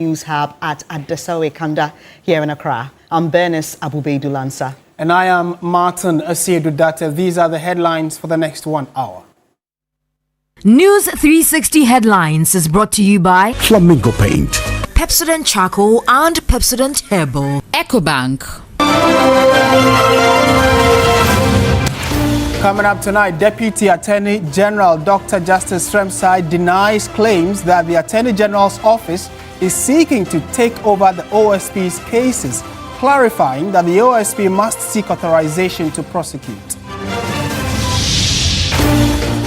News Hub at Adesawe Kanda here in Accra. I'm Bernice Abubedu-Lansa. And I am Martin Asiedu-Data. These are the headlines for the next 1 hour. News360 Headlines is brought to you by Flamingo Paint, Pepsodent Charcoal and Pepsodent Herbal, EcoBank. Coming up tonight, Deputy Attorney General Dr. Justice Sremsai denies claims that the Attorney General's office is seeking to take over the OSP's cases, clarifying that the OSP must seek authorization to prosecute.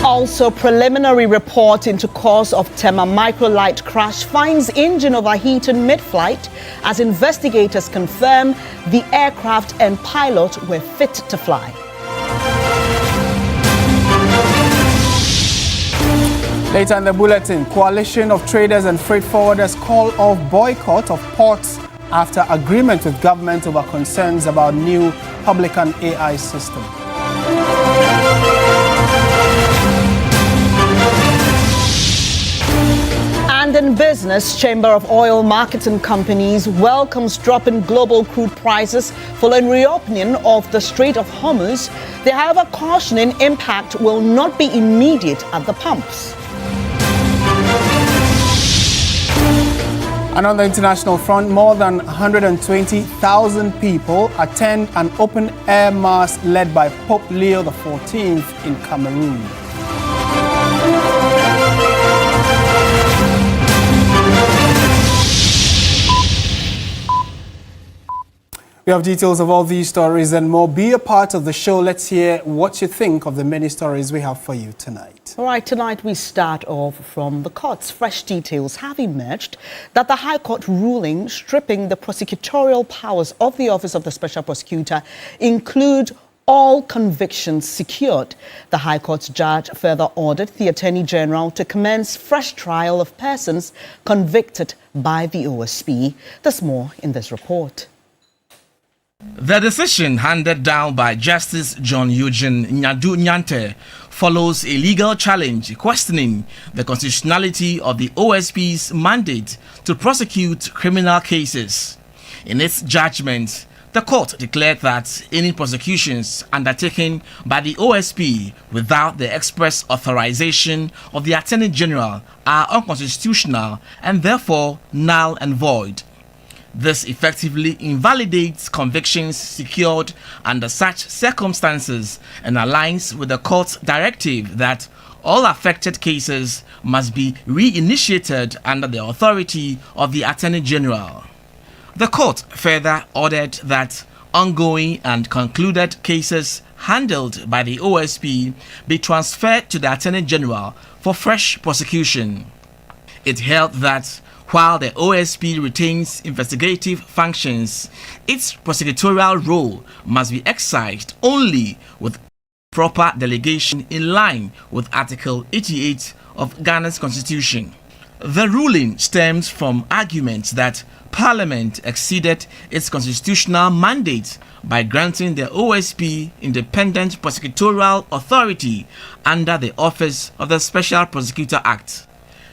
Also, preliminary report into cause of Tema microlite crash finds engine overheating mid-flight as investigators confirm the aircraft and pilot were fit to fly. Later in the bulletin, coalition of traders and freight forwarders call off boycott of ports after agreement with government over concerns about new publican AI system. And in business, Chamber of Oil Marketing Companies welcomes drop in global crude prices following reopening of the Strait of Hormuz. They, however, cautioning impact will not be immediate at the pumps. And on the international front, more than 120,000 people attend an open-air mass led by Pope Leo XIV in Cameroon. We have details of all these stories and more. Be a part of the show. Let's hear what you think of the many stories we have for you tonight. All right, tonight we start off from the courts. Fresh details have emerged that the High Court ruling stripping the prosecutorial powers of the Office of the Special Prosecutor include all convictions secured. The High Court's judge further ordered the Attorney General to commence fresh trial of persons convicted by the OSP. There's more in this report. The decision handed down by Justice John Eugene Nyadu Nyante follows a legal challenge questioning the constitutionality of the OSP's mandate to prosecute criminal cases. In its judgment, the court declared that any prosecutions undertaken by the OSP without the express authorization of the Attorney General are unconstitutional and therefore null and void. This effectively invalidates convictions secured under such circumstances and aligns with the court's directive that all affected cases must be reinitiated under the authority of the Attorney General. The court further ordered that ongoing and concluded cases handled by the OSP be transferred to the Attorney General for fresh prosecution. It held that while the OSP retains investigative functions, its prosecutorial role must be exercised only with proper delegation in line with Article 88 of Ghana's Constitution. The ruling stems from arguments that Parliament exceeded its constitutional mandate by granting the OSP independent prosecutorial authority under the Office of the Special Prosecutor Act.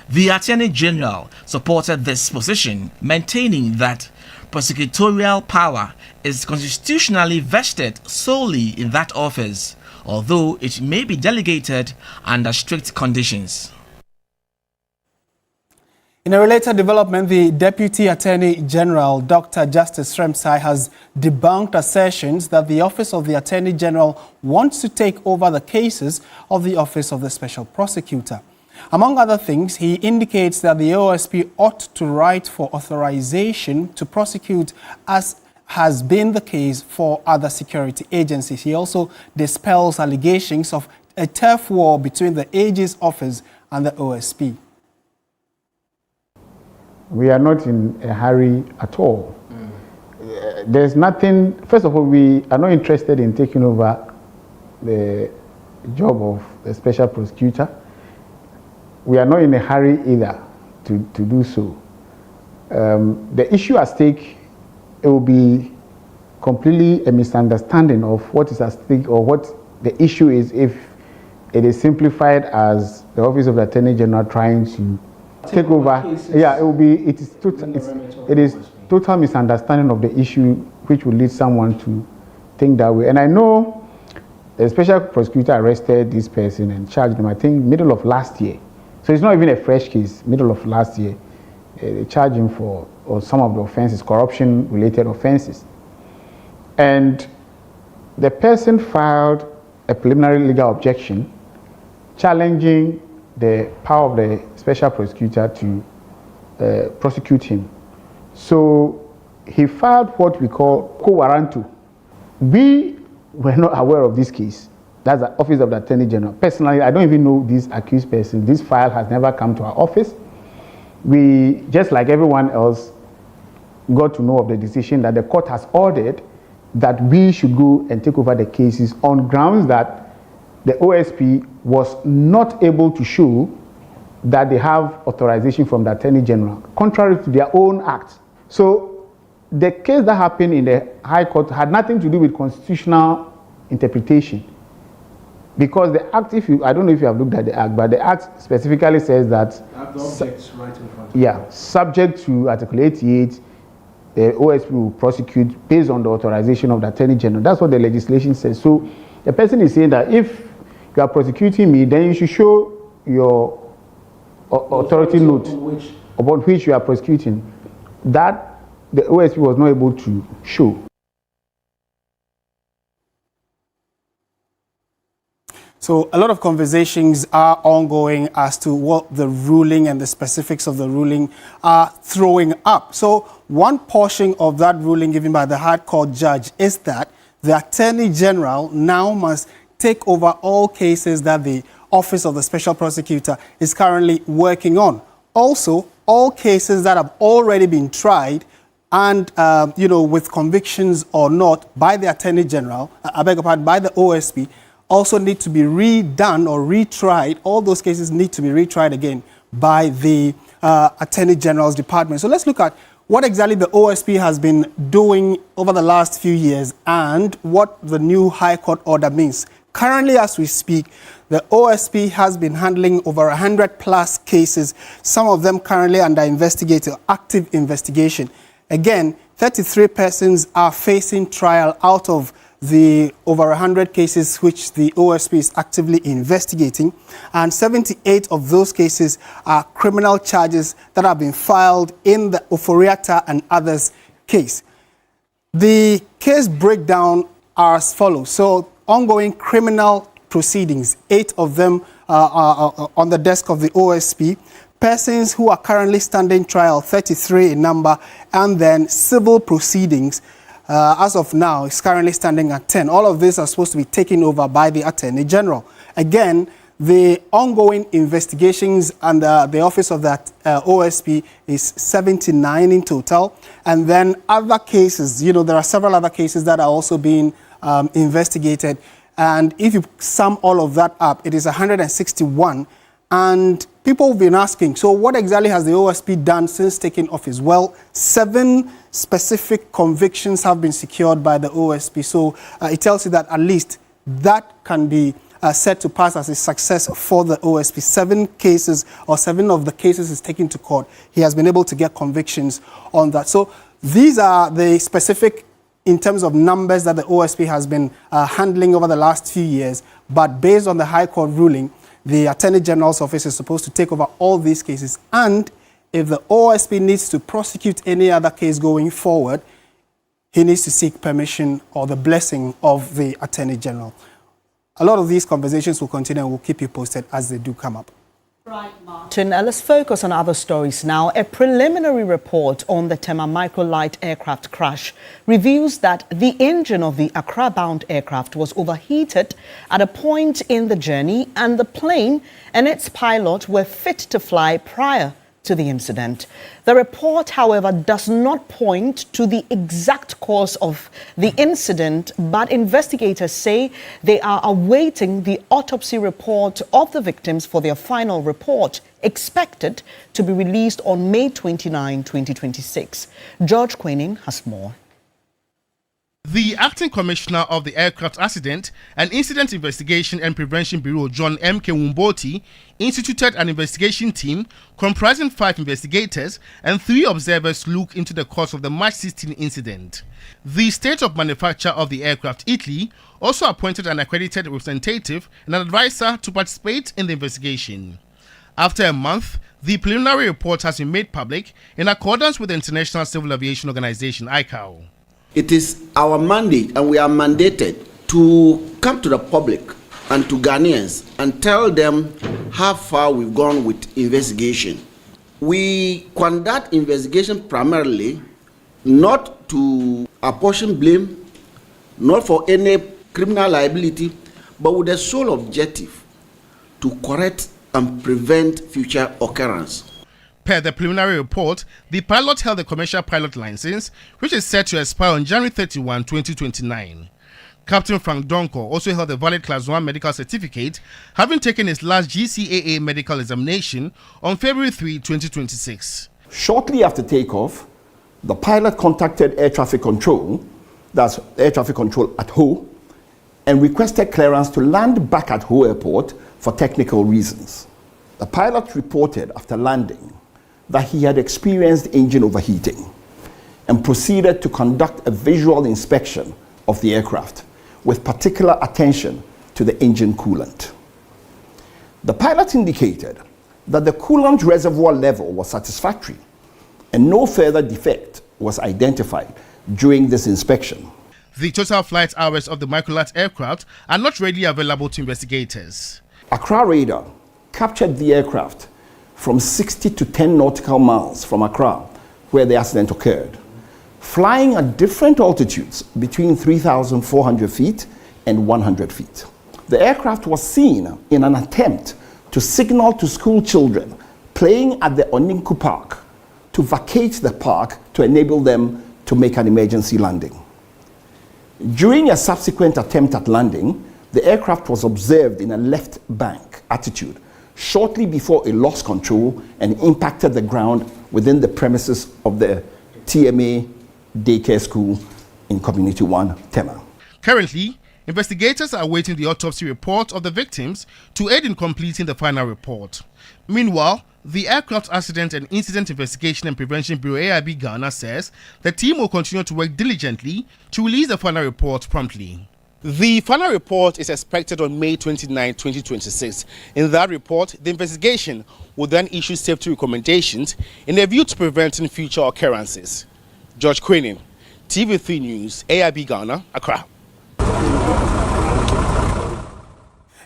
The Attorney General supported this position, maintaining that prosecutorial power is constitutionally vested solely in that office, although it may be delegated under strict conditions. In a related development, the Deputy Attorney General, Dr. Justice Sremsai, has debunked assertions that the Office of the Attorney General wants to take over the cases of the Office of the Special Prosecutor. Among other things, he indicates that the OSP ought to write for authorization to prosecute, as has been the case for other security agencies. He also dispels allegations of a turf war between the AG's office and the OSP. We are not in a hurry at all. There's nothing, first of all, we are not interested in taking over the job of the Special Prosecutor. We are not in a hurry either to do so. The issue at stake, it will be completely a misunderstanding of what is at stake or what the issue is if it is simplified as the Office of the Attorney General trying to take over. Yeah, it will be. It is total misunderstanding of the issue, which will lead someone to think that way. And I know the special prosecutor arrested this person and charged him, I think, middle of last year. So it's not even a fresh case. Middle of last year, they charged him for some of the offenses, corruption-related offenses. And the person filed a preliminary legal objection challenging the power of the special prosecutor to prosecute him. So he filed what we call quo warranto. We were not aware of this case. That's the Office of the Attorney General. Personally, I don't even know this accused person. This file has never come to our office. We, just like everyone else, got to know of the decision that the court has ordered that we should go and take over the cases on grounds that the OSP was not able to show that they have authorization from the Attorney General, contrary to their own act. So the case that happened in the High Court had nothing to do with constitutional interpretation. Because the act, I don't know if you have looked at the act, but the act specifically says that subject to Article 88, the OSP will prosecute based on the authorization of the Attorney General. That's what the legislation says. So the person is saying that if you are prosecuting me, then you should show your authority note about which you are prosecuting. That the OSP was not able to show. So a lot of conversations are ongoing as to what the ruling and the specifics of the ruling are throwing up. So one portion of that ruling given by the High Court judge is that the Attorney General now must take over all cases that the Office of the Special Prosecutor is currently working on. Also, all cases that have already been tried and, with convictions or not by the Attorney General, by the OSP, also need to be redone or retried. All those cases need to be retried again by the Attorney General's department. So let's look at what exactly the OSP has been doing over the last few years and what the new High Court order means. Currently, as we speak, the OSP has been handling over 100 plus cases, some of them currently under active investigation. Again, 33 persons are facing trial out of the over 100 cases which the OSP is actively investigating, and 78 of those cases are criminal charges that have been filed in the Oforiatta and others case. The case breakdown are as follows. So, ongoing criminal proceedings, 8 of them are on the desk of the OSP. Persons who are currently standing trial, 33 in number, and then civil proceedings, as of now, is currently standing at 10. All of these are supposed to be taken over by the Attorney General. Again, the ongoing investigations under the office of that OSP is 79 in total. And then other cases, there are several other cases that are also being investigated. And if you sum all of that up, it is 161. And people have been asking, so what exactly has the OSP done since taking office? Well, 7 specific convictions have been secured by the OSP. So it tells you that at least that can be said to pass as a success for the OSP. 7 cases, or 7 of the cases is taken to court. He has been able to get convictions on that. So these are the specific in terms of numbers that the OSP has been handling over the last few years. But based on the High Court ruling, the Attorney General's office is supposed to take over all these cases. And if the OSP needs to prosecute any other case going forward, he needs to seek permission or the blessing of the Attorney General. A lot of these conversations will continue and we'll keep you posted as they do come up. Right, Martin. Let's focus on other stories now. A preliminary report on the Tema microlite aircraft crash reveals that the engine of the Accra-bound aircraft was overheated at a point in the journey, and the plane and its pilot were fit to fly prior to the incident. The report, however, does not point to the exact cause of the incident, but investigators say they are awaiting the autopsy report of the victims for their final report, expected to be released on May 29, 2026. George Queening has more. The Acting Commissioner of the Aircraft Accident and Incident Investigation and Prevention Bureau, John M. Wumboti, instituted an investigation team comprising 5 investigators and 3 observers to look into the cause of the March 16 incident. The state of manufacture of the aircraft, Italy, also appointed an accredited representative and an advisor to participate in the investigation. After a month, the preliminary report has been made public in accordance with the International Civil Aviation Organization, ICAO. It is our mandate, and we are mandated to come to the public and to Ghanaians and tell them how far we've gone with investigation. We conduct investigation primarily not to apportion blame, not for any criminal liability, but with the sole objective to correct and prevent future occurrence. Per the preliminary report, the pilot held a commercial pilot license, which is set to expire on January 31, 2029. Captain Frank Donko also held a valid Class 1 medical certificate, having taken his last GCAA medical examination on February 3, 2026. Shortly after takeoff, the pilot contacted air traffic control, that's air traffic control at Ho, and requested clearance to land back at Ho Airport for technical reasons. The pilot reported after landing that he had experienced engine overheating and proceeded to conduct a visual inspection of the aircraft with particular attention to the engine coolant. The pilot indicated that the coolant reservoir level was satisfactory and no further defect was identified during this inspection. The total flight hours of the microlite aircraft are not readily available to investigators. Accra radar captured the aircraft from 60 to 10 nautical miles from Accra, where the accident occurred, flying at different altitudes between 3,400 feet and 100 feet. The aircraft was seen in an attempt to signal to school children playing at the Oninku Park to vacate the park to enable them to make an emergency landing. During a subsequent attempt at landing, the aircraft was observed in a left bank attitude shortly before it lost control and impacted the ground within the premises of the TMA daycare school in Community 1, Tema. Currently, investigators are awaiting the autopsy report of the victims to aid in completing the final report. Meanwhile, the Aircraft Accident and Incident Investigation and Prevention Bureau AIB Ghana says the team will continue to work diligently to release the final report promptly. The final report is expected on May 29, 2026. In that report, the investigation will then issue safety recommendations in a view to preventing future occurrences. George Queenan, TV3 News, AIB Ghana, Accra.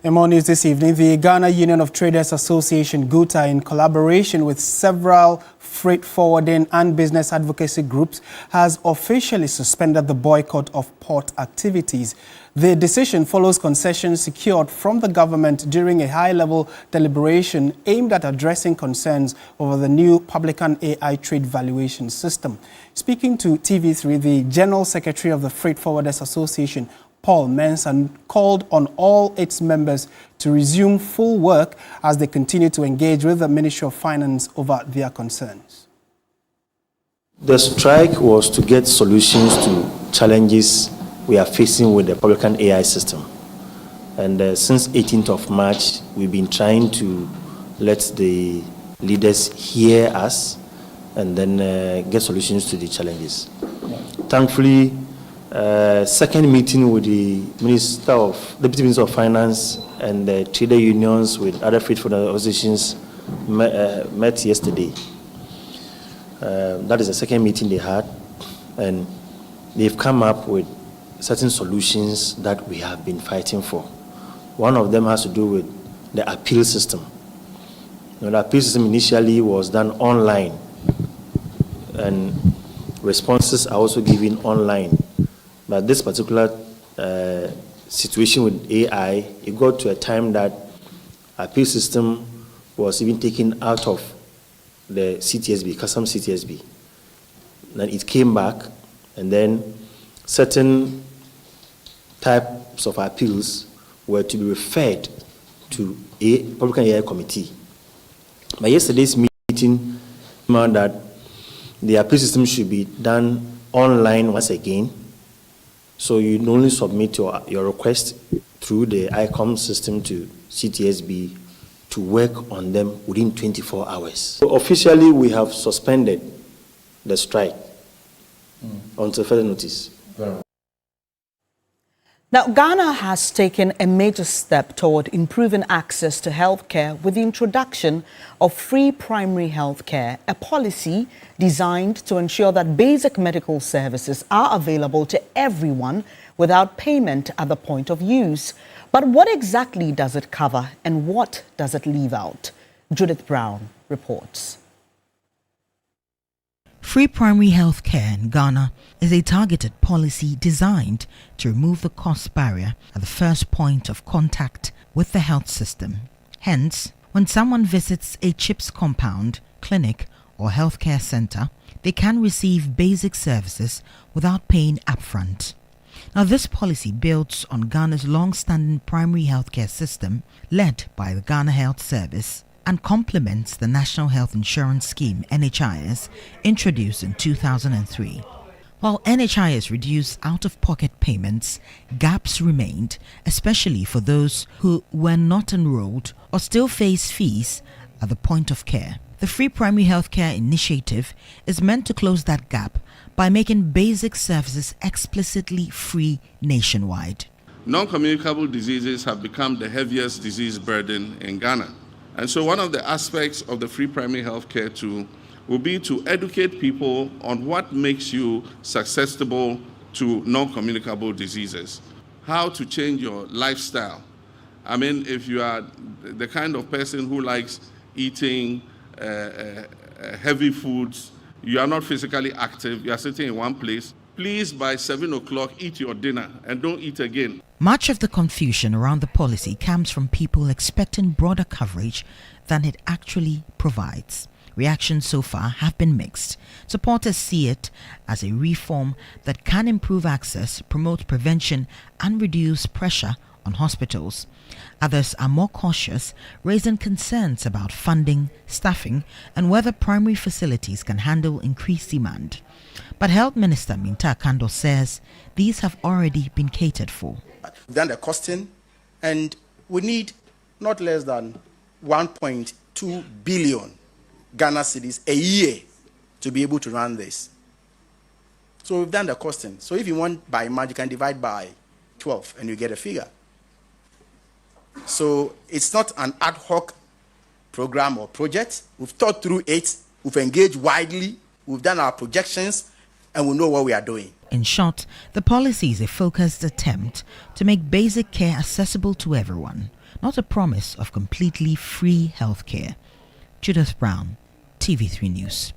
In more news this evening, the Ghana Union of Traders Association, GUTA, in collaboration with several freight forwarding and business advocacy groups, has officially suspended the boycott of port activities. The decision follows concessions secured from the government during a high-level deliberation aimed at addressing concerns over the new publican AI trade valuation system. Speaking to TV3, the General Secretary of the Freight Forwarders Association, Paul Mensah, called on all its members to resume full work as they continue to engage with the Ministry of Finance over their concerns. The strike was to get solutions to challenges we are facing with the publican AI system. And since 18th of March, we've been trying to let the leaders hear us and then get solutions to the challenges. Thankfully, second meeting with the Deputy Minister of Finance and the trader unions with other freight forwarders organizations met yesterday. That is the second meeting they had, and they've come up with certain solutions that we have been fighting for. One of them has to do with the appeal system. The appeal system initially was done online, and responses are also given online. But this particular situation with AI, it got to a time that appeal system was even taken out of the CTSB, custom CTSB. Then it came back, and then certain types of appeals were to be referred to a publican AI committee. By yesterday's meeting, that the appeal system should be done online once again, So you only submit your request through the ICOM system to CTSB to work on them within 24 hours. So officially, we have suspended the strike until further notice. Now, Ghana has taken a major step toward improving access to healthcare with the introduction of free primary healthcare, a policy designed to ensure that basic medical services are available to everyone without payment at the point of use. But what exactly does it cover and what does it leave out? Judith Brown reports. Free primary health care in Ghana is a targeted policy designed to remove the cost barrier at the first point of contact with the health system. Hence, when someone visits a CHIPS compound, clinic, or healthcare center, they can receive basic services without paying upfront. Now, this policy builds on Ghana's long-standing primary healthcare system led by the Ghana Health Service and complements the National Health Insurance Scheme, NHIS, introduced in 2003. While NHIS reduced out-of-pocket payments, gaps remained, especially for those who were not enrolled or still face fees at the point of care. The Free Primary Healthcare Initiative is meant to close that gap by making basic services explicitly free nationwide. Non-communicable diseases have become the heaviest disease burden in Ghana. And so one of the aspects of the free primary health care tool will be to educate people on what makes you susceptible to non-communicable diseases, how to change your lifestyle. I mean, if you are the kind of person who likes eating heavy foods, you are not physically active, you are sitting in one place, please by 7 o'clock eat your dinner and don't eat again. Much of the confusion around the policy comes from people expecting broader coverage than it actually provides. Reactions so far have been mixed. Supporters see it as a reform that can improve access, promote prevention, and reduce pressure on hospitals. Others are more cautious, raising concerns about funding, staffing, and whether primary facilities can handle increased demand. But Health Minister Minta Kando says these have already been catered for. We've done the costing, and we need not less than 1.2 billion Ghana cedis a year to be able to run this. So we've done the costing. So if you want by much, you can divide by 12 and you get a figure. So it's not an ad hoc program or project. We've thought through it, we've engaged widely, we've done our projections, and we know what we are doing. In short, the policy is a focused attempt to make basic care accessible to everyone, not a promise of completely free health care. Judith Brown, TV3 News.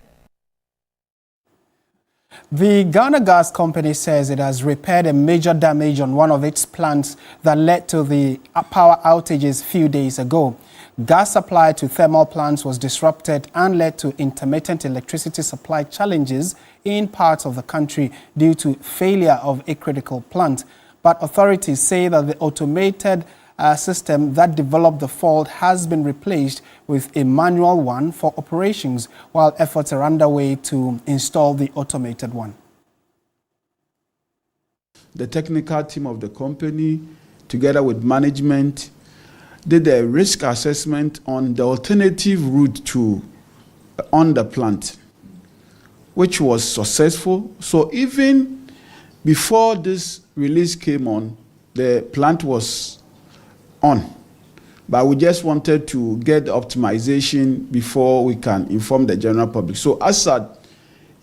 The Ghana Gas Company says it has repaired a major damage on one of its plants that led to the power outages a few days ago. Gas supply to thermal plants was disrupted and led to intermittent electricity supply challenges in parts of the country due to failure of a critical plant. But authorities say that the automated system that developed the fault has been replaced with a manual one for operations, while efforts are underway to install the automated one. The technical team of the company, together with management, did a risk assessment on the alternative route on the plant, which was successful. So even before this release came on, the plant was on. But we just wanted to get optimization before we can inform the general public. So as at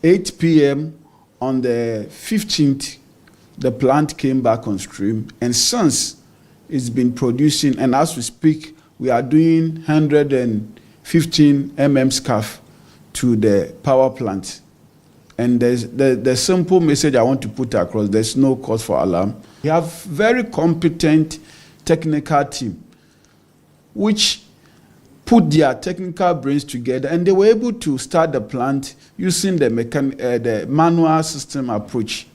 8 p.m. on the 15th, the plant came back on stream, and since it's been producing, and as we speak, we are doing 115 SCAF to the power plant. And there's the simple message I want to put across: there's no cause for alarm. We have very competent technical team which put their technical brains together, and they were able to start the plant using the manual system approach.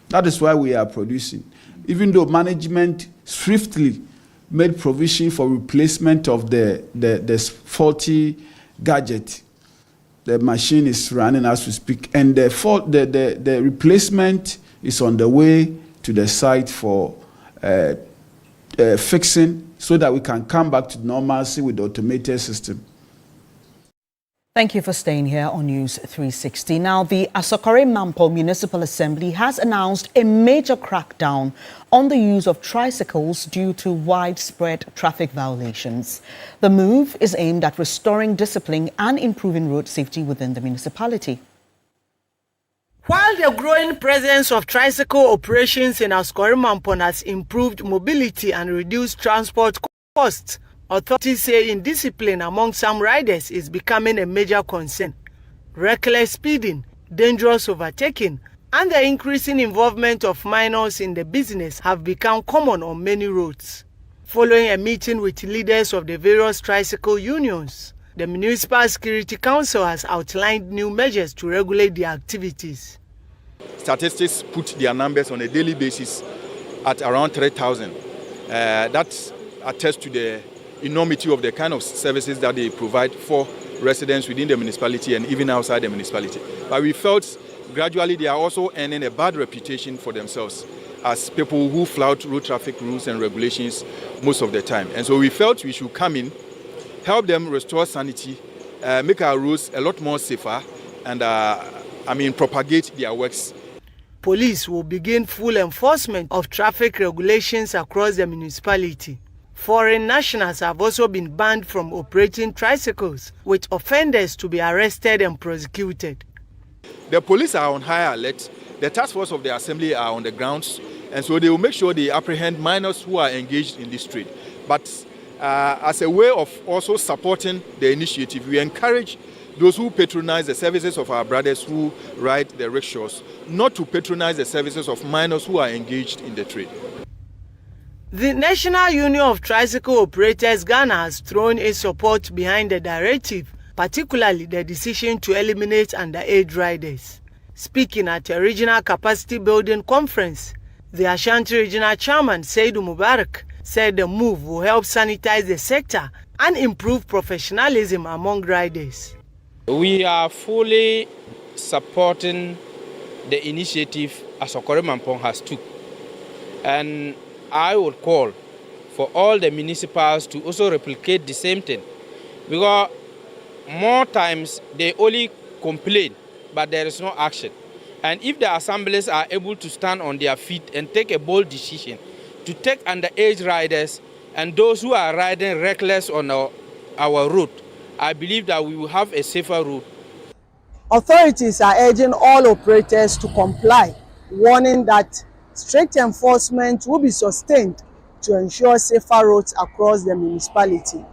That is why we are producing. Even though management swiftly made provision for replacement of the faulty gadget, the machine is running as we speak, and the replacement is on the way to the site for fixing so that we can come back to normalcy with the automated system. Thank you for staying here on News 360. Now, the Asokore Mampo Municipal Assembly has announced a major crackdown on the use of tricycles due to widespread traffic violations. The move is aimed at restoring discipline and improving road safety within the municipality. While the growing presence of tricycle operations in Asokore Mampo has improved mobility and reduced transport costs, authorities say indiscipline among some riders is becoming a major concern. Reckless speeding, dangerous overtaking, and the increasing involvement of minors in the business have become common on many roads. Following a meeting with leaders of the various tricycle unions, the Municipal Security Council has outlined new measures to regulate their activities. Statistics put their numbers on a daily basis at around 3,000. That attests to the enormity of the kind of services that they provide for residents within the municipality and even outside the municipality. But we felt gradually they are also earning a bad reputation for themselves as people who flout road traffic rules and regulations most of the time. And so we felt we should come in, help them restore sanity, make our roads a lot more safer, and propagate their works. Police will begin full enforcement of traffic regulations across the municipality. Foreign nationals have also been banned from operating tricycles, with offenders to be arrested and prosecuted. The police are on high alert. The task force of the assembly are on the grounds, and so they will make sure they apprehend minors who are engaged in this trade. But as a way of also supporting the initiative, we encourage those who patronize the services of our brothers who ride the rickshaws not to patronize the services of minors who are engaged in the trade. The National Union of Tricycle Operators Ghana has thrown its support behind the directive, particularly the decision to eliminate underage riders. Speaking at a regional capacity building conference, the Ashanti Regional Chairman Saidu Mubarak said the move will help sanitize the sector and improve professionalism among riders. We are fully supporting the initiative Asokore Mampo has took, and I would call for all the municipals to also replicate the same thing, because more times they only complain, but there is no action. And if the assemblies are able to stand on their feet and take a bold decision to take underage riders and those who are riding reckless on our road, I believe that we will have a safer road. Authorities are urging all operators to comply, warning that strict enforcement will be sustained to ensure safer roads across the municipality.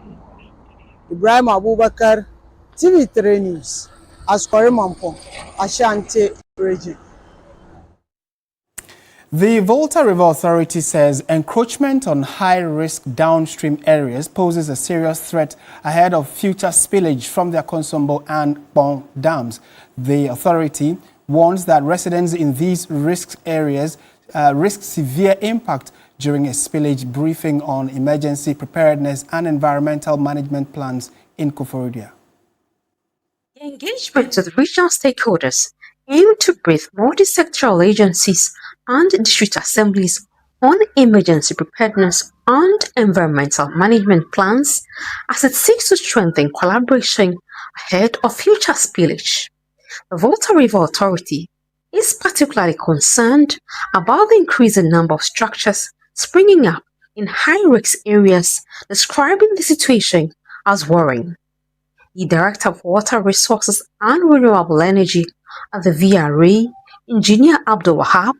Ibrahim Abubakar, TV3 News, Asokore Mampo, Ashanti Region. The Volta River Authority says encroachment on high-risk downstream areas poses a serious threat ahead of future spillage from the Akonsombo and Bon dams. The authority warns that residents in these risk areas risk severe impact during a spillage briefing on emergency preparedness and environmental management plans in Koforidua. The engagement of the regional stakeholders aim to brief multi-sectoral agencies and district assemblies on emergency preparedness and environmental management plans as it seeks to strengthen collaboration ahead of future spillage. The Volta River Authority is particularly concerned about the increasing number of structures springing up in high-risk areas, describing the situation as worrying. The Director of Water Resources and Renewable Energy at the VRA, Engineer Abdul Wahab,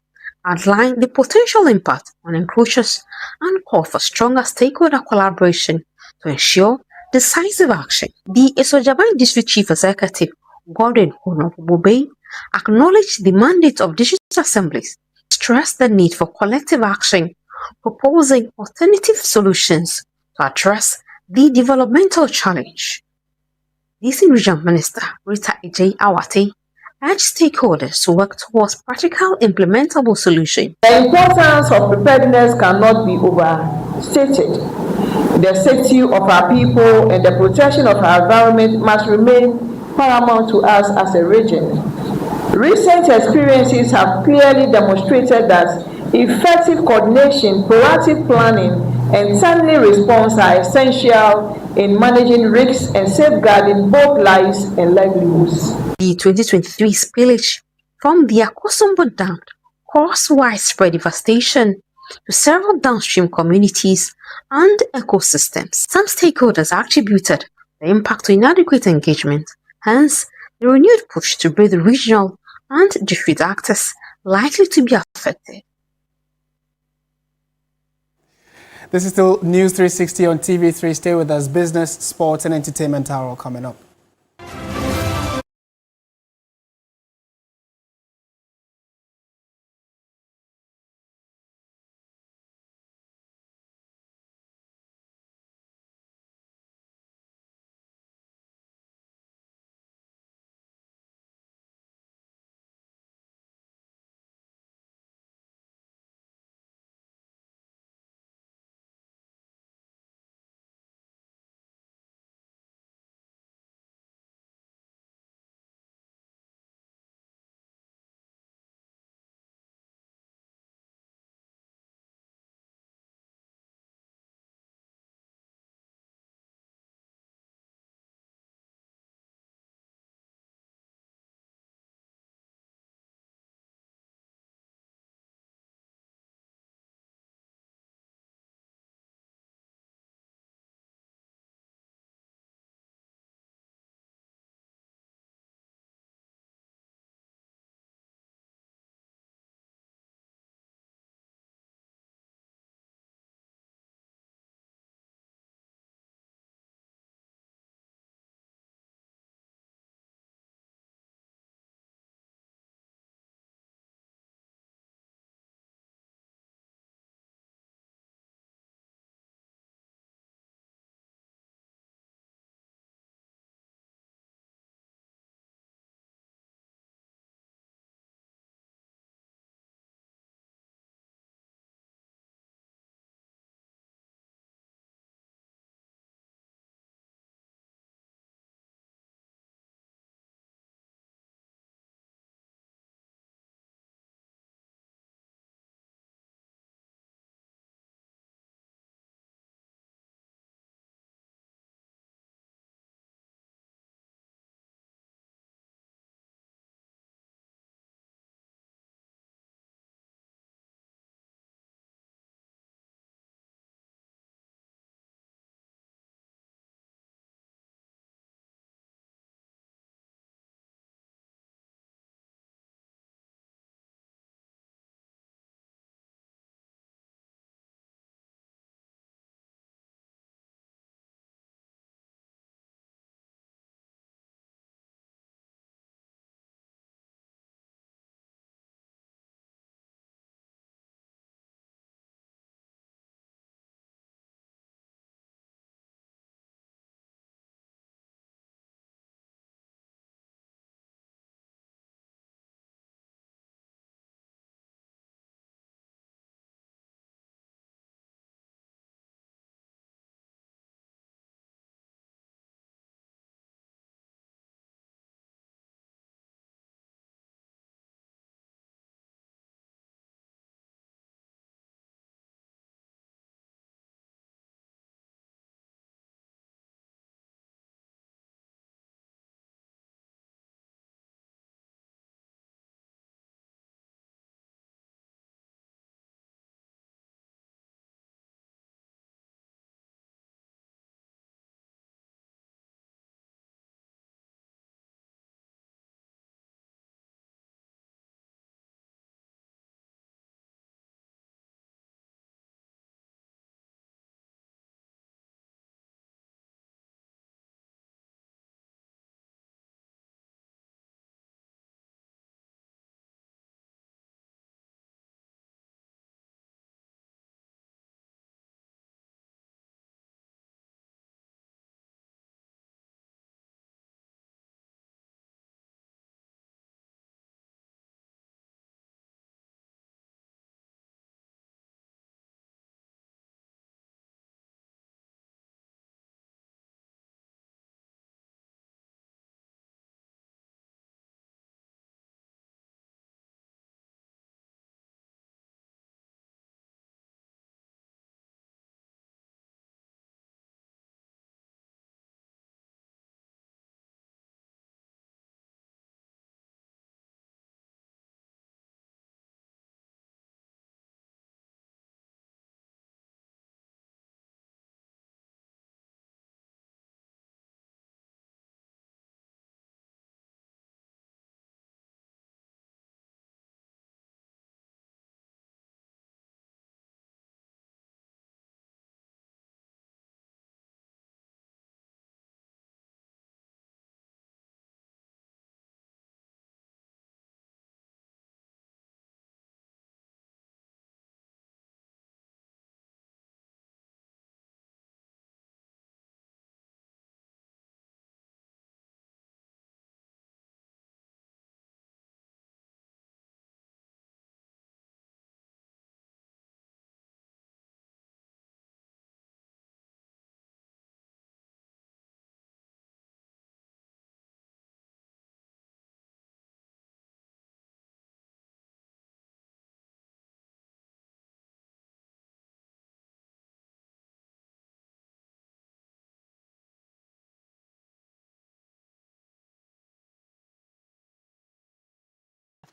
outlined the potential impact on encroachers and called for stronger stakeholder collaboration to ensure decisive action. The Esojaban District Chief Executive, Gordon Honobobe, acknowledged the mandate of district assemblies, stressed the need for collective action, proposing alternative solutions to address the developmental challenge. DC Regional Minister Rita Ejay Awate urged stakeholders to work towards practical implementable solutions. The importance of preparedness cannot be overstated. The safety of our people and the protection of our environment must remain paramount to us as a region. Recent experiences have clearly demonstrated that Effective coordination, proactive planning, and timely response are essential in managing risks and safeguarding both lives and livelihoods. The 2023 spillage from the Akosombo Dam caused widespread devastation to several downstream communities and ecosystems. Some stakeholders attributed the impact to inadequate engagement, hence the renewed push to bring the regional and district actors likely to be affected. This is still News 360 on TV3. Stay with us. Business, sports, and entertainment are all coming up.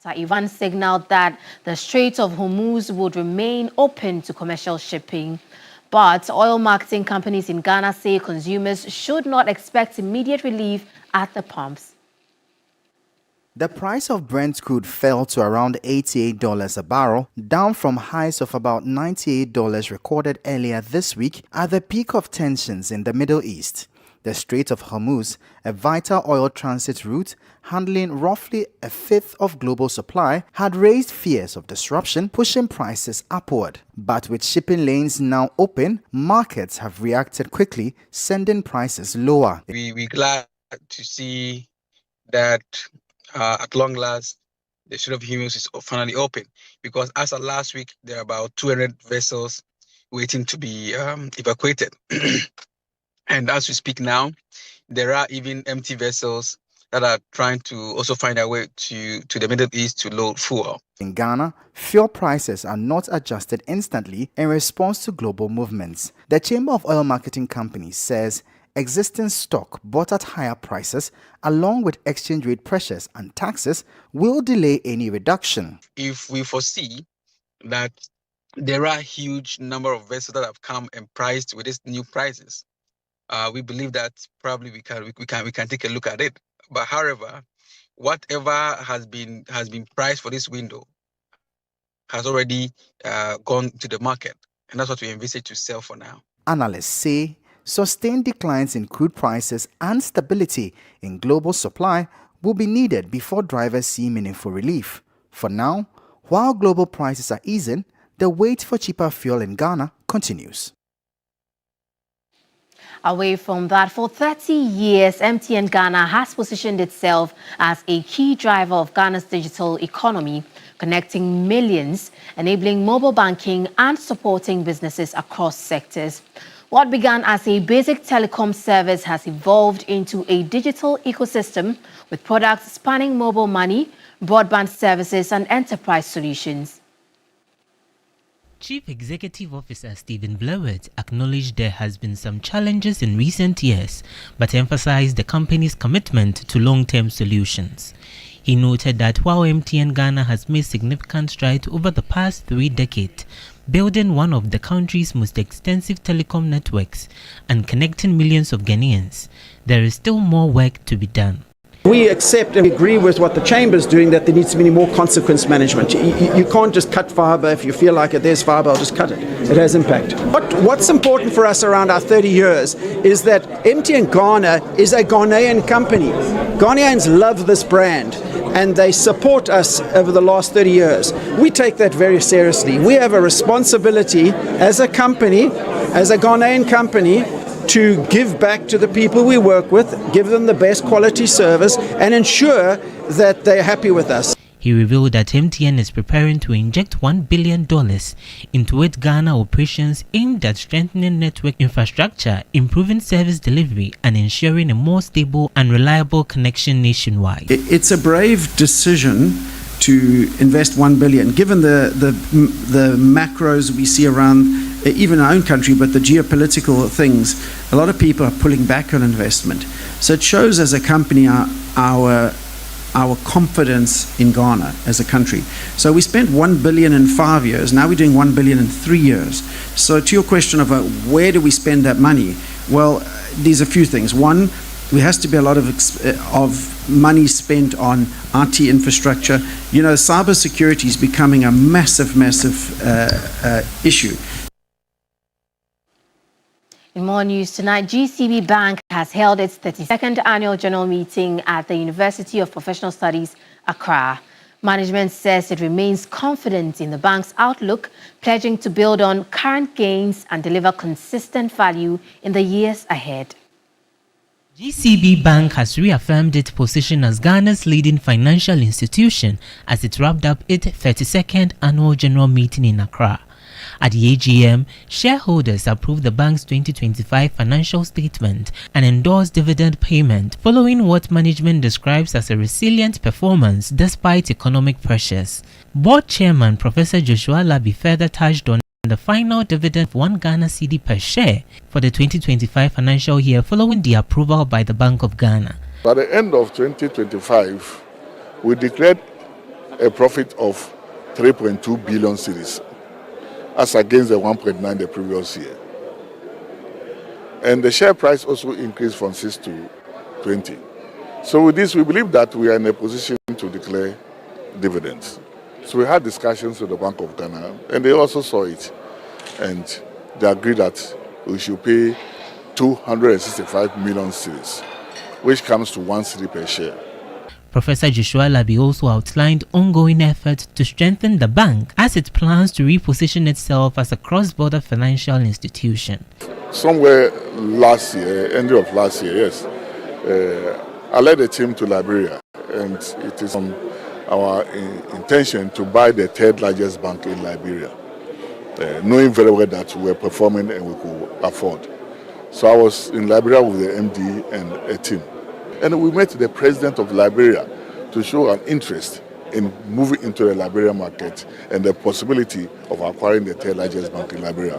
after Iran signaled that the Strait of Hormuz would remain open to commercial shipping. But oil marketing companies in Ghana say consumers should not expect immediate relief at the pumps. The price of Brent crude fell to around $88 a barrel, down from highs of about $98 recorded earlier this week at the peak of tensions in the Middle East. The Strait of Hormuz, a vital oil transit route handling roughly a fifth of global supply, had raised fears of disruption, pushing prices upward. But with shipping lanes now open, markets have reacted quickly, sending prices lower. We're glad to see that at long last, the Strait of Hormuz is finally open, because as of last week, there are about 200 vessels waiting to be evacuated. And as we speak now, there are even empty vessels that are trying to also find their way to the Middle East to load fuel. In Ghana, fuel prices are not adjusted instantly in response to global movements. The Chamber of Oil Marketing Companies says existing stock bought at higher prices, along with exchange rate pressures and taxes, will delay any reduction. If we foresee that there are a huge number of vessels that have come and priced with these new prices, we believe that probably we can take a look at it. But however, whatever has been priced for this window has already gone to the market, and that's what we envisage to sell for now. Analysts say sustained declines in crude prices and stability in global supply will be needed before drivers see meaningful relief. For now, while global prices are easing, the wait for cheaper fuel in Ghana continues. Away from that, for 30 years, MTN Ghana has positioned itself as a key driver of Ghana's digital economy, connecting millions, enabling mobile banking and supporting businesses across sectors. What began as a basic telecom service has evolved into a digital ecosystem with products spanning mobile money, broadband services, and enterprise solutions. Chief Executive Officer Stephen Blewett acknowledged there has been some challenges in recent years, but emphasized the company's commitment to long-term solutions. He noted that while MTN Ghana has made significant strides over the past 3 decades, building one of the country's most extensive telecom networks and connecting millions of Ghanaians, there is still more work to be done. We accept and agree with what the Chamber is doing, that there needs to be more consequence management. You can't just cut fibre if you feel like there's fibre, I'll just cut it. It has impact. What's important for us around our 30 years is that MTN Ghana is a Ghanaian company. Ghanaians love this brand and they support us over the last 30 years. We take that very seriously. We have a responsibility as a company, as a Ghanaian company, to give back to the people we work with, give them the best quality service, and ensure that they're happy with us. He revealed that MTN is preparing to inject $1 billion into its Ghana operations aimed at strengthening network infrastructure, improving service delivery, and ensuring a more stable and reliable connection nationwide. It's a brave decision to invest $1 billion, given the macros we see around even our own country, but the geopolitical things. A lot of people are pulling back on investment. So it shows as a company our confidence in Ghana as a country. So we spent $1 billion in 5 years. Now we're doing $1 billion in 3 years. So to your question about where do we spend that money? Well, there's a few things. One, there has to be a lot of money spent on IT infrastructure. You know, cybersecurity is becoming a massive issue. In more news tonight, GCB Bank has held its 32nd annual general meeting at the University of Professional Studies, Accra. Management says it remains confident in the bank's outlook, pledging to build on current gains and deliver consistent value in the years ahead. GCB Bank has reaffirmed its position as Ghana's leading financial institution as it wrapped up its 32nd annual general meeting in Accra. At the AGM, shareholders approved the bank's 2025 financial statement and endorsed dividend payment following what management describes as a resilient performance despite economic pressures. Board Chairman Professor Joshua Labi further touched on the final dividend of 1 Ghana cedi per share for the 2025 financial year following the approval by the Bank of Ghana. By the end of 2025, we declared a profit of 3.2 billion cedis, as against the 1.9 the previous year. And the share price also increased from 6 to 20. So with this, we believe that we are in a position to declare dividends. So we had discussions with the Bank of Ghana, and they also saw it. And they agreed that we should pay 265 million cedis, which comes to 1 cedi per share. Professor Joshua Labi also outlined ongoing efforts to strengthen the bank as it plans to reposition itself as a cross-border financial institution. Somewhere last year, end of last year, yes, I led a team to Liberia, and it is on our intention to buy the 3rd largest bank in Liberia, knowing very well that we were performing and we could afford. So I was in Liberia with the MD and a team. And we met the president of Liberia to show an interest in moving into the Liberia market and the possibility of acquiring the 3rd largest bank in Liberia.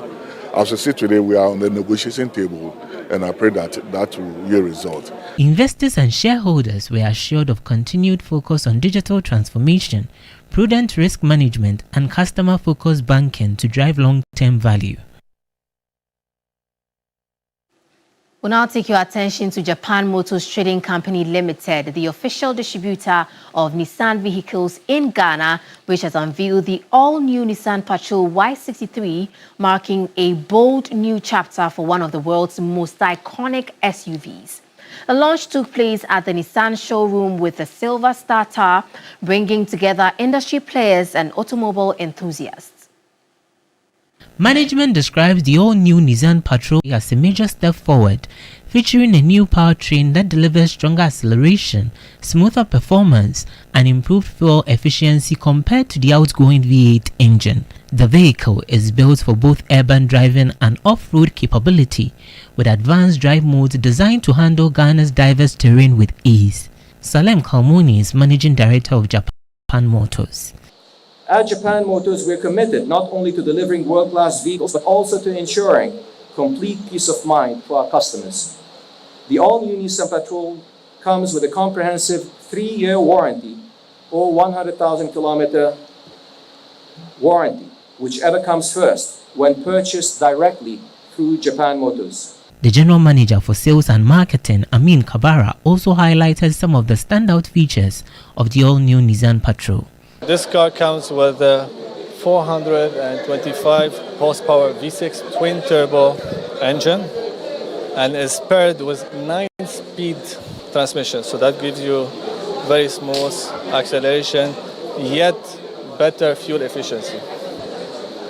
As we see today, we are on the negotiation table, and I pray that that will yield result. Investors and shareholders were assured of continued focus on digital transformation, prudent risk management, and customer-focused banking to drive long-term value. We'll now take your attention to Japan Motors Trading Company Limited, the official distributor of Nissan vehicles in Ghana, which has unveiled the all-new Nissan Patrol Y63, marking a bold new chapter for one of the world's most iconic SUVs. The launch took place at the Nissan showroom with the Silver Star Tower, bringing together industry players and automobile enthusiasts. Management describes the all-new Nissan Patrol as a major step forward, featuring a new powertrain that delivers stronger acceleration, smoother performance, and improved fuel efficiency compared to the outgoing V8 engine. The vehicle is built for both urban driving and off-road capability, with advanced drive modes designed to handle Ghana's diverse terrain with ease. Salem Kalmoni is managing director of Japan Motors. At Japan Motors, we're committed not only to delivering world-class vehicles, but also to ensuring complete peace of mind for our customers. The all-new Nissan Patrol comes with a comprehensive 3-year warranty or 100,000 kilometer warranty, whichever comes first, when purchased directly through Japan Motors. The general manager for sales and marketing, Amin Kabara, also highlighted some of the standout features of the all-new Nissan Patrol. This car comes with a 425 horsepower V6 twin-turbo engine and is paired with 9-speed transmission. So that gives you very smooth acceleration, yet better fuel efficiency.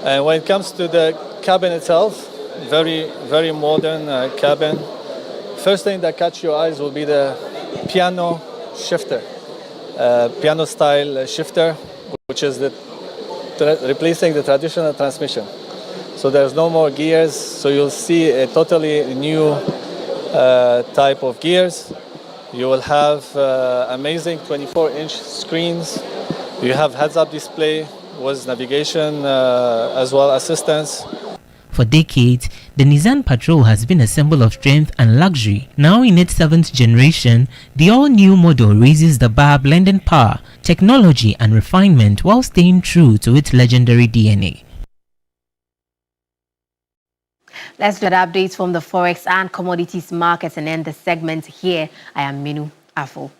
And when it comes to the cabin itself, very modern cabin. First thing that catches your eyes will be the piano shifter. Piano style shifter, which is replacing the traditional transmission. So there's no more gears, so you'll see a totally new type of gears. You will have amazing 24-inch screens. You have heads-up display with navigation as well assistance. For decades, the Nissan Patrol has been a symbol of strength and luxury. Now in its 7th generation, the all-new model raises the bar, blending power, technology and refinement while staying true to its legendary DNA. Let's get updates from the Forex and commodities markets and end the segment here. I am Minu Afo.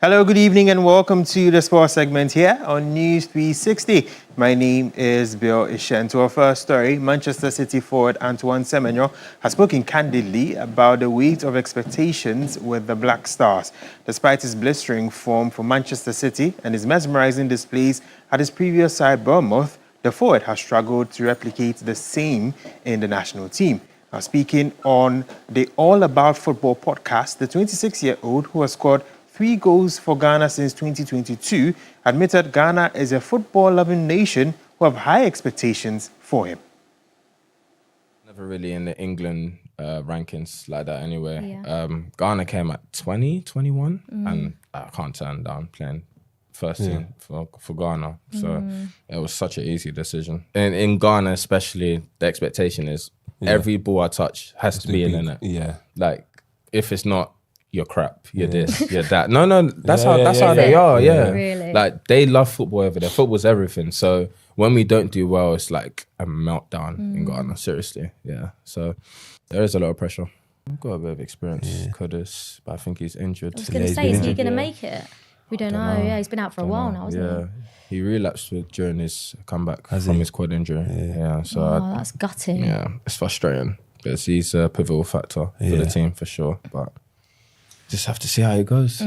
Hello, good evening, and welcome to the sports segment here on News 360. My name is Bill Ishen. To our first story, Manchester City forward Antoine Semenyo has spoken candidly about the weight of expectations with the Black Stars. Despite his blistering form for Manchester City and his mesmerizing displays at his previous side, Bournemouth, the forward has struggled to replicate the same in the national team. Now, speaking on the All About Football podcast, the 26-year-old who has scored 3 goals for Ghana since 2022, admitted Ghana is a football-loving nation who have high expectations for him. Never really in the England rankings like that anyway. Yeah. Ghana came at 20, 21, and I can't turn down playing first team for Ghana. So it was such an easy decision. And in Ghana especially, the expectation is every ball I touch has to be in the net. Yeah. Like, if it's not, you're crap, you're this, you're that. No, that's how they are, Really? Like, they love football over there. Football's everything. So when we don't do well, it's like a meltdown in Ghana, seriously. Yeah. So there is a lot of pressure. I've got a bit of experience, Kudus, but I think he's injured. I was going to say, is he going to make it? We don't know. Yeah, he's been out for a while now, hasn't he? He relapsed during his comeback from his quad injury. Yeah, so that's gutting. Yeah, it's frustrating because he's a pivotal factor for the team for sure. But just have to see how it goes.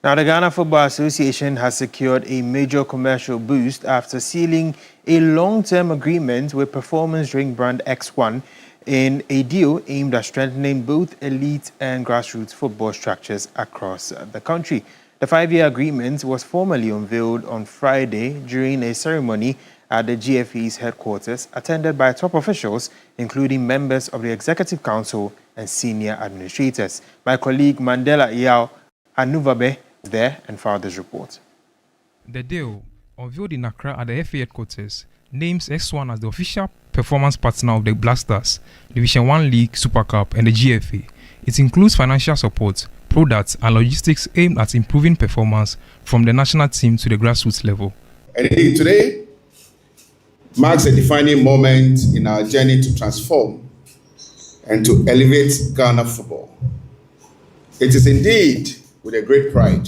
Now, the Ghana Football Association has secured a major commercial boost after sealing a long-term agreement with performance drink brand X1 in a deal aimed at strengthening both elite and grassroots football structures across the country. The 5-year agreement was formally unveiled on Friday during a ceremony at the GFA's headquarters, attended by top officials, including members of the Executive Council and senior administrators. My colleague Mandela Yao Anuvabe was there and filed this report. The deal, unveiled in Accra at the FA headquarters, names X1 as the official performance partner of the Black Stars, Division 1 League, Super Cup, and the GFA. It includes financial support, products, and logistics aimed at improving performance from the national team to the grassroots level. And indeed, today marks a defining moment in our journey to transform and to elevate Ghana football. It is indeed with a great pride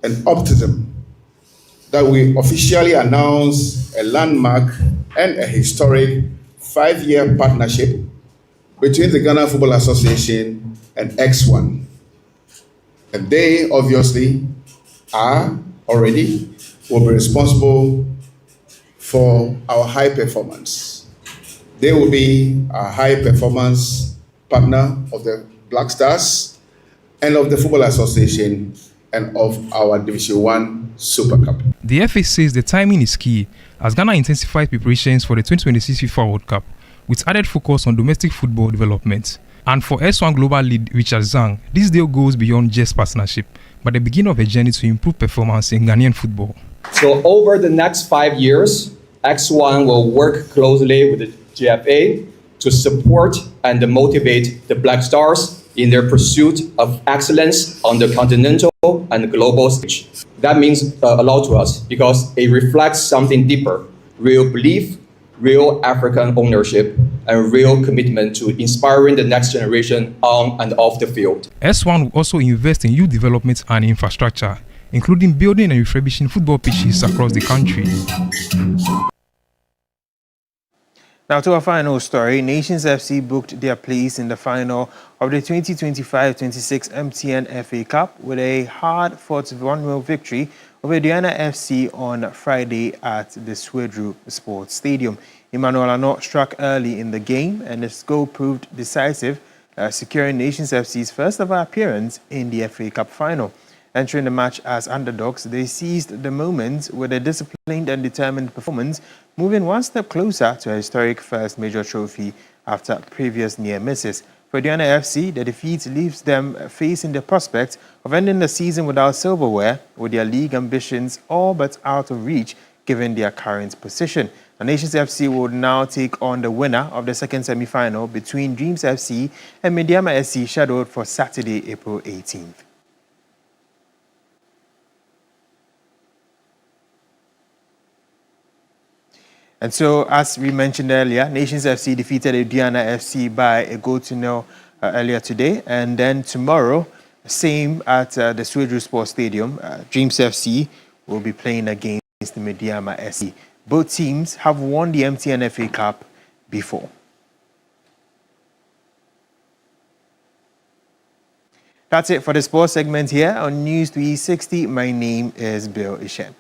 and optimism that we officially announce a landmark and a historic 5-year partnership between the Ghana Football Association and X1. And they obviously will be responsible for our high performance. They will be our high performance partner of the Black Stars and of the Football Association and of our Division 1 Super Cup. The FA says the timing is key as Ghana intensifies preparations for the 2026 FIFA World Cup with added focus on domestic football development. And for S1 Global lead Richard Zhang, this deal goes beyond just partnership, but the beginning of a journey to improve performance in Ghanaian football. So over the next 5 years, X1 will work closely with the GFA to support and motivate the Black Stars in their pursuit of excellence on the continental and global stage. That means a lot to us because it reflects something deeper: real belief, real African ownership, and real commitment to inspiring the next generation on and off the field. S1 will also invest in youth development and infrastructure, including building and refurbishing football pitches across the country. Now to our final story, Nations FC booked their place in the final of the 2025-26 MTN FA Cup with a hard-fought 1-0 victory over Diana FC on Friday at the Swedru Sports Stadium. Emmanuel Arnault struck early in the game and his goal proved decisive, securing Nations FC's first ever appearance in the FA Cup final. Entering the match as underdogs, they seized the moment with a disciplined and determined performance, moving one step closer to a historic first major trophy after previous near misses. For Diana FC, the defeat leaves them facing the prospect of ending the season without silverware, with their league ambitions all but out of reach given their current position. The Nations FC would now take on the winner of the second semi-final between Dreams FC and Mediama SC, scheduled for Saturday, April 18th. And so, as we mentioned earlier, Nations FC defeated Diana FC by a 1-0 earlier today. And then tomorrow, Same at the Swedru Sports Stadium. Dreams FC will be playing against the Mediama SC. Both teams have won the MTN FA Cup before. That's it for the sports segment here on News360. My name is Bill Ishen.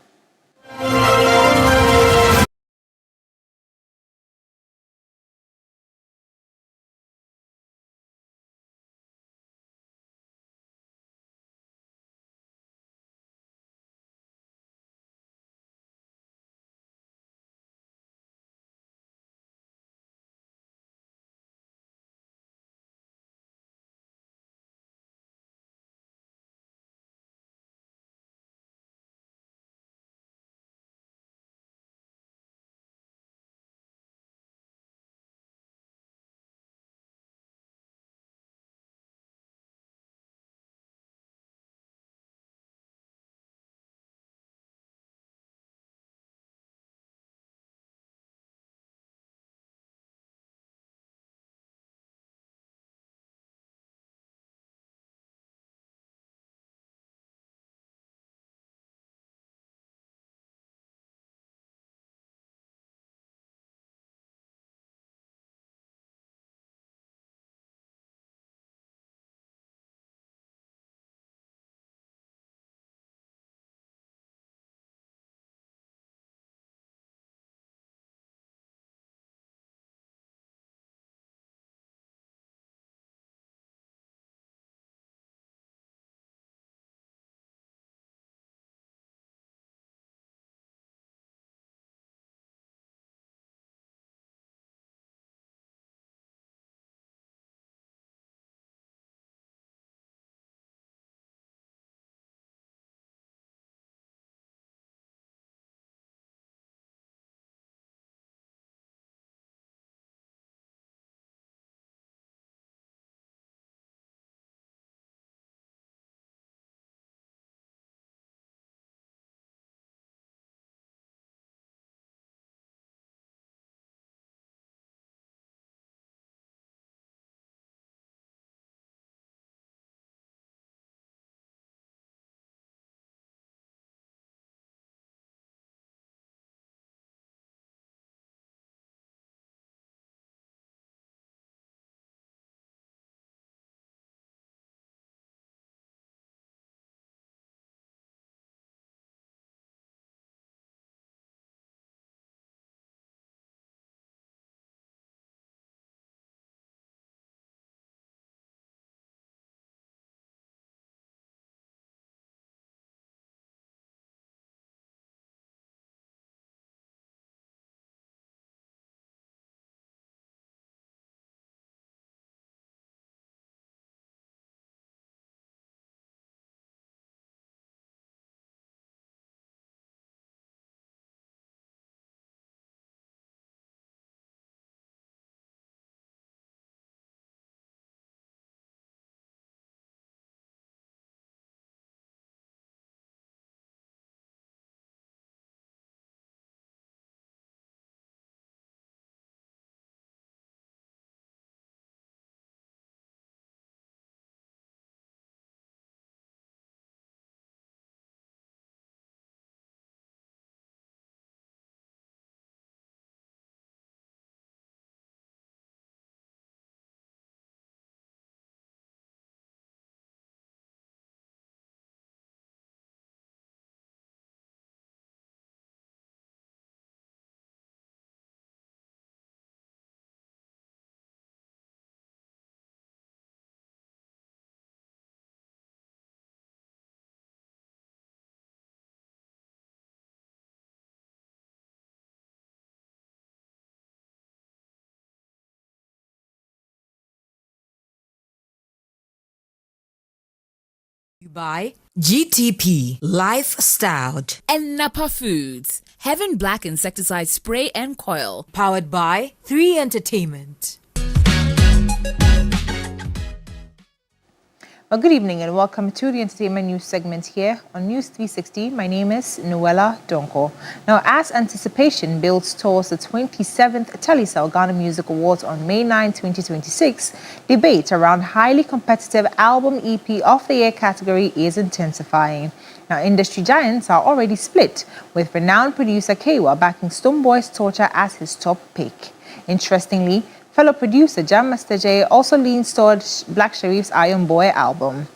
By GTP Lifestyle and Napa Foods, Heaven Black Insecticide Spray and Coil, powered by 3 Entertainment. Well, good evening and welcome to the entertainment news segment here on News 360. My name is Noella Donko. Now, as anticipation builds towards the 27th Telecel Ghana Music Awards on May 9, 2026, debate around highly competitive album EP of the year category is intensifying. Now, industry giants are already split, with renowned producer Kewa backing Stonebwoy's Torture as his top pick. Interestingly, fellow producer Jam Master J also leans towards Black Sherif's Iron Boy album.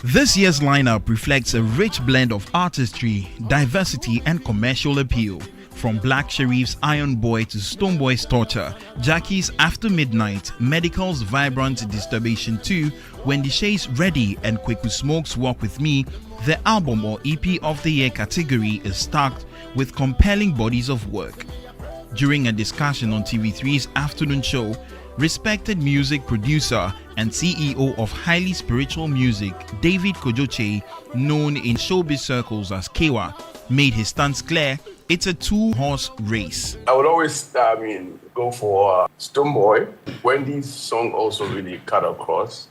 This year's lineup reflects a rich blend of artistry, diversity, and commercial appeal. From Black Sherif's Iron Boy to Stonebwoy's Torture, Jackie's After Midnight, Medical's Vibrant Disturbation 2, Wendy Shea's Ready, and Kweku Smoke's Walk With Me, the album or EP of the year category is stacked with compelling bodies of work. During a discussion on TV3's afternoon show, respected music producer and CEO of Highly Spiritual Music, David Kojoche, known in showbiz circles as Kewa, made his stance clear. It's a two-horse race. I would always, go for Stonebwoy. Wendy's song also really cut across,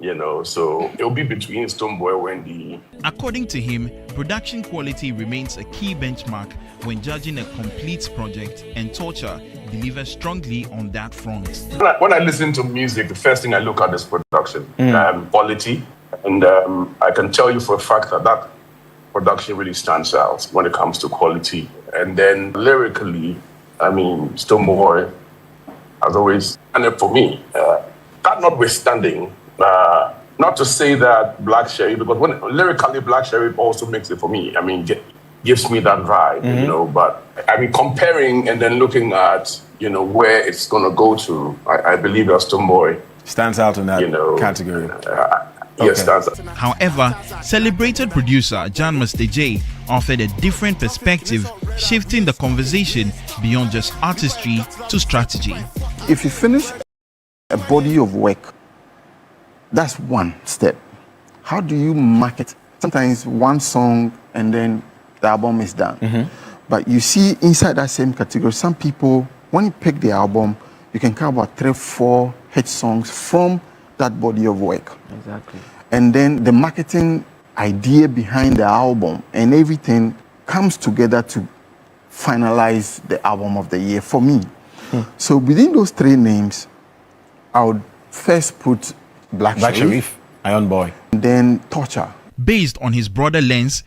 so it'll be between Stonebwoy and Wendy. According to him, production quality remains a key benchmark when judging a complete project, and Torture delivers strongly on that front. When I listen to music, the first thing I look at is production, quality, and I can tell you for a fact that production really stands out when it comes to quality. And then lyrically, Stonebwoy has always done it for me. That notwithstanding, not to say that Black Sherif, because lyrically Black Sherif also makes it for me. Gives me that vibe, but comparing and then looking at, where it's going to go to, I believe that Stonebwoy stands out in that category. Yes, that's. However, celebrated producer Jan Master J offered a different perspective, shifting the conversation beyond just artistry to strategy. If you finish a body of work, that's one step. How do you market? Sometimes one song and then the album is done. But you see inside that same category, some people, when you pick the album, you can count about 3-4 hit songs from that body of work. Exactly. And then the marketing idea behind the album and everything comes together to finalize the album of the year for me. So within those three names, I would first put Black Sherif, Iron Boy, and then Torture. Based on his broader lens,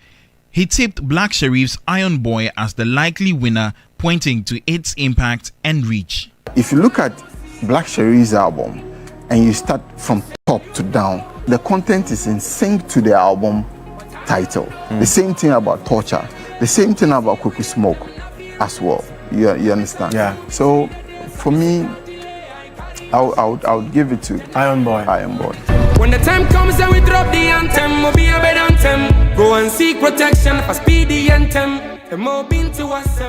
he tipped Black Sherif's Iron Boy as the likely winner, pointing to its impact and reach. If you look at Black Sherif's album and you start from top to down, the content is in sync to the album title. The same thing about Torture. The same thing about Kweku Smoke as well. You understand? Yeah. So for me, I would give it to Iron Boy. Iron Boy. When the time comes and we drop the anthem, we'll be a better anthem. Go and seek protection for speedy anthem. The more been to us.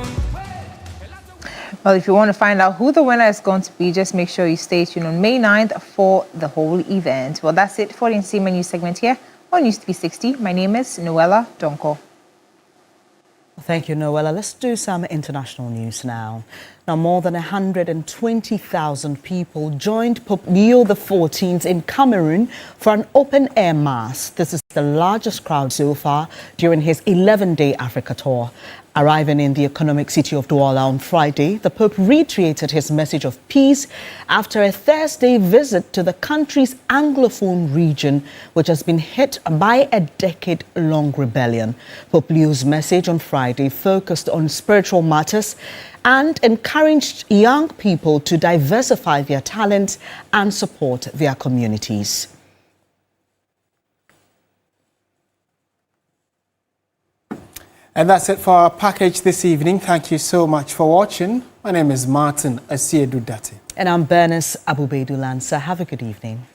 Well, if you want to find out who the winner is going to be, just make sure you stay tuned on May 9th for the whole event. Well, that's it for the entertainment news segment here on News 360. My name is Noella Donko. Thank you, Noella. Let's do some international news now. Now, more than 120,000 people joined Pope Leo XIV in Cameroon for an open-air mass. This is the largest crowd so far during his 11-day Africa tour. Arriving in the economic city of Douala on Friday, the Pope reiterated his message of peace after a Thursday visit to the country's Anglophone region, which has been hit by a decade-long rebellion. Pope Leo's message on Friday focused on spiritual matters and encouraged young people to diversify their talents and support their communities. And that's it for our package this evening. Thank you so much for watching. My name is Martin Asiedu Dati. And I'm Bernice Abubedu Lanza. Have a good evening.